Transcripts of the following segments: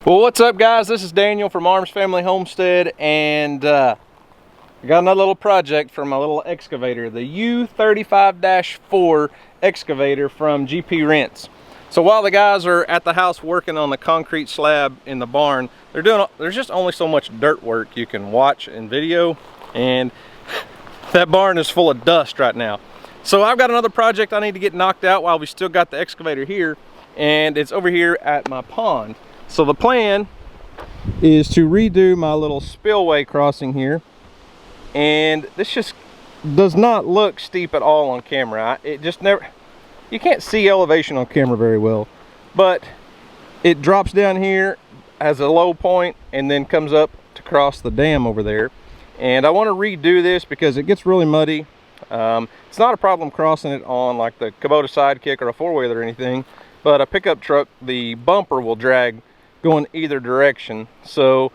Well, what's up, guys? This is Daniel from Arms Family Homestead, and I got another little project for my little excavator, the U35-4 excavator from GP Rents. So while the guys are at the house working on the concrete slab in the barn, there's just only so much dirt work you can watch in video, and that barn is full of dust right now. So I've got another project I need to get knocked out while we still got the excavator here, and it's over here at my pond. So the plan is to redo my little spillway crossing here, and this just does not look steep at all on camera. It just never, you can't see elevation on camera very well, but it drops down here as a low point and then comes up to cross the dam over there. And I want to redo this because it gets really muddy. It's not a problem crossing it on like the Kubota Sidekick or a four-wheeler or anything, but a pickup truck, the bumper will drag going either direction. So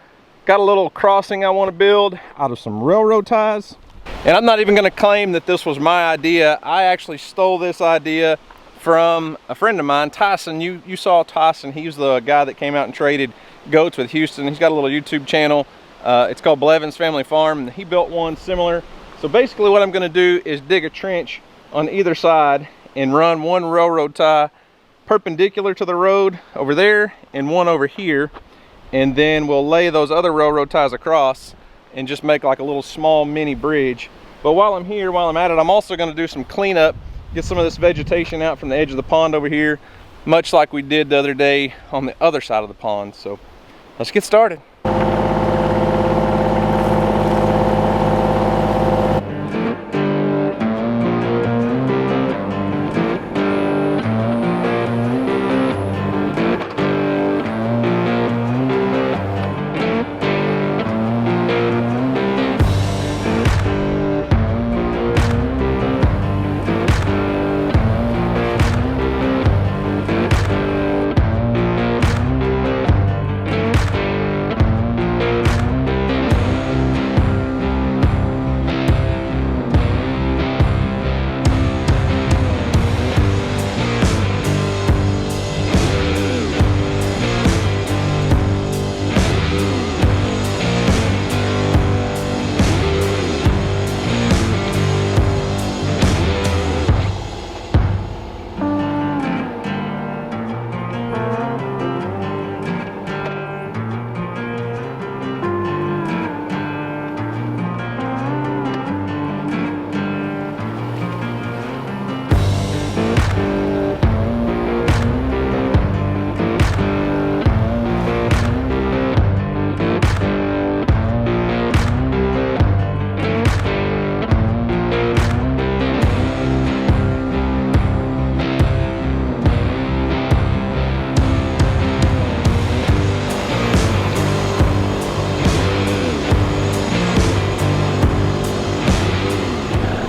got a little crossing I want to build out of some railroad ties, and I'm not even going to claim that this was my idea. I actually stole this idea from a friend of mine, Tyson. You saw Tyson. He's the guy that came out and traded goats with Houston. He's got a little YouTube channel. It's called Blevins Family Farm, and he built one similar. So basically what I'm going to do is dig a trench on either side and run one railroad tie perpendicular to the road over there and one over here, and then we'll lay those other railroad ties across and just make like a little small mini bridge. But while I'm here, while I'm at it, I'm also going to do some cleanup, get some of this vegetation out from the edge of the pond over here, much like we did the other day on the other side of the pond. So let's get started.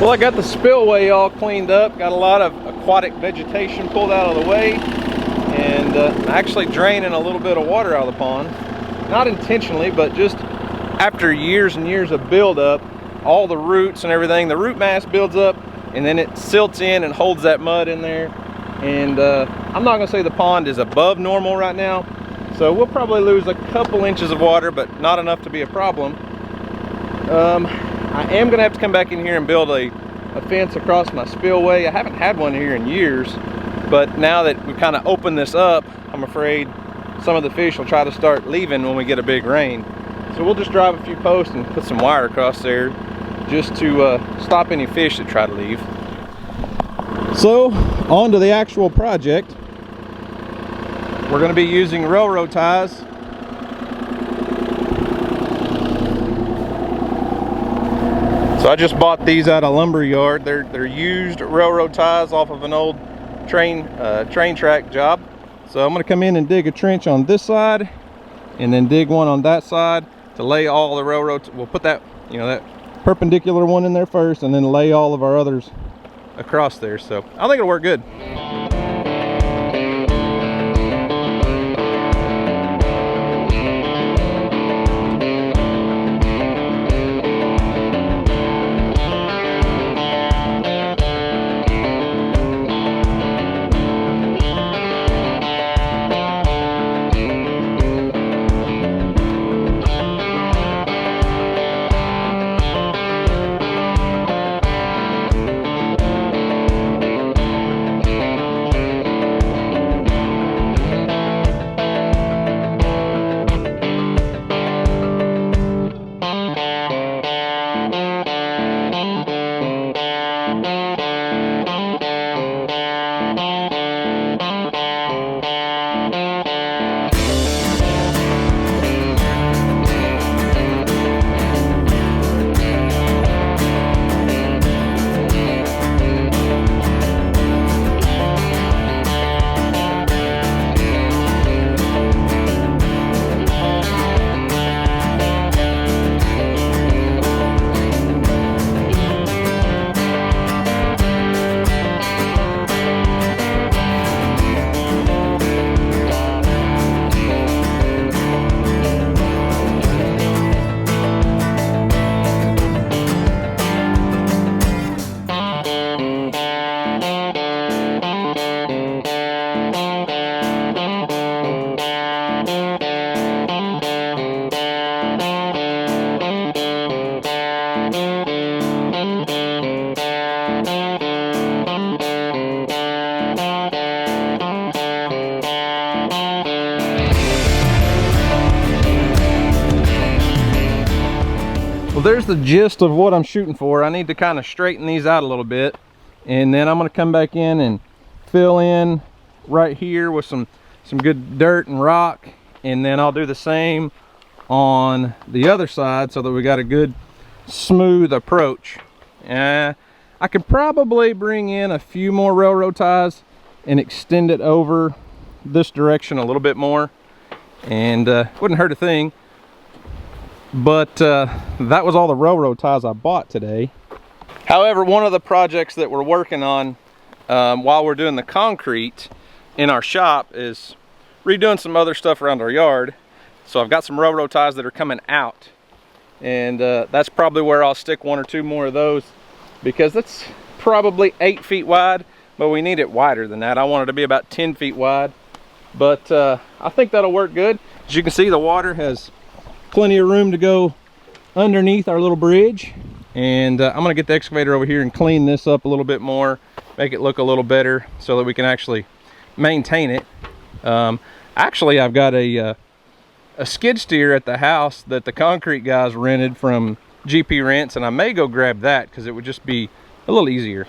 Well, I got the spillway all cleaned up, got a lot of aquatic vegetation pulled out of the way, and actually draining a little bit of water out of the pond. Not intentionally, but just after years and years of buildup, all the roots and everything, the root mass builds up, and then it silts in and holds that mud in there. And I'm not gonna say the pond is above normal right now, so we'll probably lose a couple inches of water, but not enough to be a problem. I am gonna have to come back in here and build a fence across my spillway. I haven't had one here in years, but now that we've kind of opened this up, I'm afraid some of the fish will try to start leaving when we get a big rain. So we'll just drive a few posts and put some wire across there just to stop any fish that try to leave. So on to the actual project. We're gonna be using railroad ties. So I just bought these at a lumber yard. They're used railroad ties off of an old train track job. So I'm gonna come in and dig a trench on this side and then dig one on that side to lay all the railroads. We'll put that, that perpendicular one in there first and then lay all of our others across there. So I think it'll work good. there's the gist of what I'm shooting for. I need to kind of straighten these out a little bit, and then I'm going to come back in and fill in right here with some good dirt and rock, and then I'll do the same on the other side so that we got a good smooth approach. I could probably bring in a few more railroad ties and extend it over this direction a little bit more, and wouldn't hurt a thing. But that was all the railroad ties I bought today. However, one of the projects that we're working on while we're doing the concrete in our shop is redoing some other stuff around our yard. So I've got some railroad ties that are coming out, and that's probably where I'll stick one or two more of those, because that's probably 8 feet wide, but we need it wider than that. I want it to be about 10 feet wide, but I think that'll work good. As you can see, the water has plenty of room to go underneath our little bridge, and I'm gonna get the excavator over here and clean this up a little bit more, make it look a little better so that we can actually maintain it. Actually, I've got a skid steer at the house that the concrete guys rented from GP Rents, and I may go grab that because it would just be a little easier.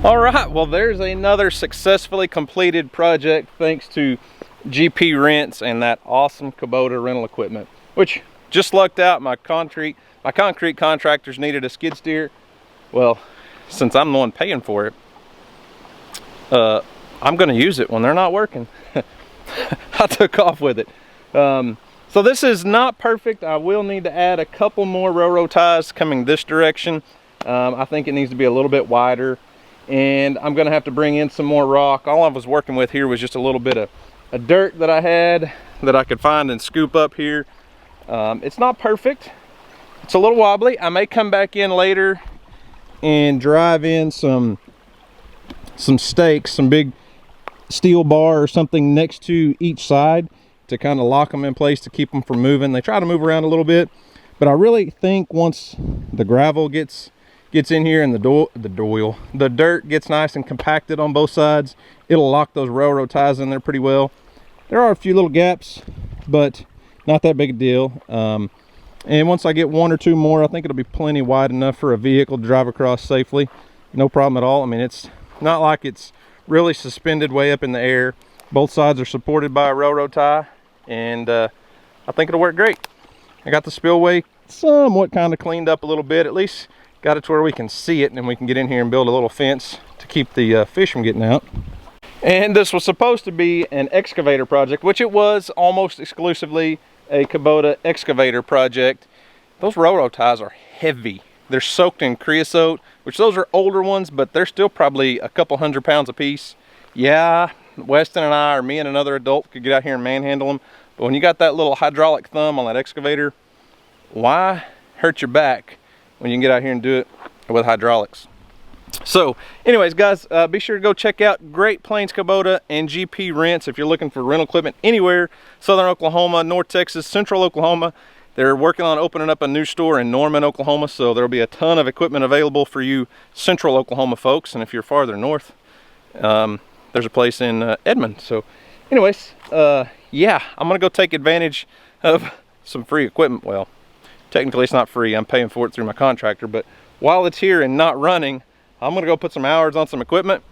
All right, well, there's another successfully completed project thanks to GP Rents and that awesome Kubota rental equipment, which just lucked out. My concrete contractors needed a skid steer. Well, since I'm the one paying for it, I'm gonna use it when they're not working. I took off with it. So this is not perfect. I will need to add a couple more railroad ties coming this direction. I think it needs to be a little bit wider, and I'm gonna have to bring in some more rock. All I was working with here was just a little bit of dirt that I had that I could find and scoop up here. It's not perfect. It's a little wobbly. I may come back in later and drive in some stakes, some big steel bar or something next to each side to kind of lock them in place to keep them from moving. They try to move around a little bit, but I really think once the gravel gets in here and the dirt gets nice and compacted on both sides, it'll lock those railroad ties in there pretty well. There are a few little gaps, but not that big a deal. And once I get one or two more, I think it'll be plenty wide enough for a vehicle to drive across safely. No problem at all. I mean, it's not like it's really suspended way up in the air. Both sides are supported by a railroad tie, and I think it'll work great. I got the spillway somewhat kind of cleaned up a little bit, at least got it to where we can see it, and then we can get in here and build a little fence to keep the fish from getting out. And this was supposed to be an excavator project, which it was almost exclusively a Kubota excavator project. Those railroad ties are heavy. They're soaked in creosote, which those are older ones, but they're still probably a couple 100 pounds a piece. Yeah, Weston and I, or me and another adult, could get out here and manhandle them. But when you got that little hydraulic thumb on that excavator, why hurt your back when you can get out here and do it with hydraulics? So anyways, guys, be sure to go check out Great Plains Kubota and GP Rents if you're looking for rental equipment anywhere. Southern Oklahoma, North Texas, Central Oklahoma. They're working on opening up a new store in Norman, Oklahoma, so there'll be a ton of equipment available for you Central Oklahoma folks. And if you're farther north, there's a place in Edmond. So anyways, yeah, I'm gonna go take advantage of some free equipment. Well, technically it's not free, I'm paying for it through my contractor, but while it's here and not running, I'm gonna go put some hours on some equipment,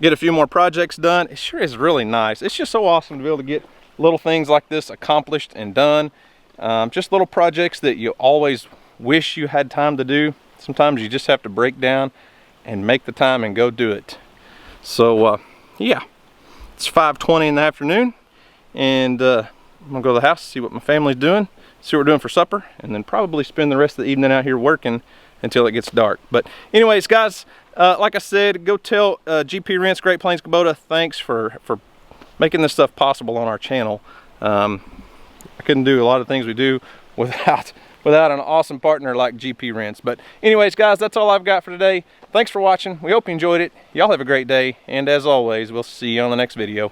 get a few more projects done. It sure is really nice. It's just so awesome to be able to get little things like this accomplished and done. Just little projects that you always wish you had time to do. Sometimes you just have to break down and make the time and go do it. So yeah, it's 5:20 in the afternoon, and I'm gonna go to the house, see what my family's doing, see what we're doing for supper, and then probably spend the rest of the evening out here working until it gets dark. But anyways, guys, like I said, go tell GP Rents Great Plains Kubota thanks for making this stuff possible on our channel. I couldn't do a lot of things we do without an awesome partner like GP Rents. But anyways, guys, that's all I've got for today. Thanks for watching. We hope you enjoyed it. Y'all have a great day, and as always, we'll see you on the next video.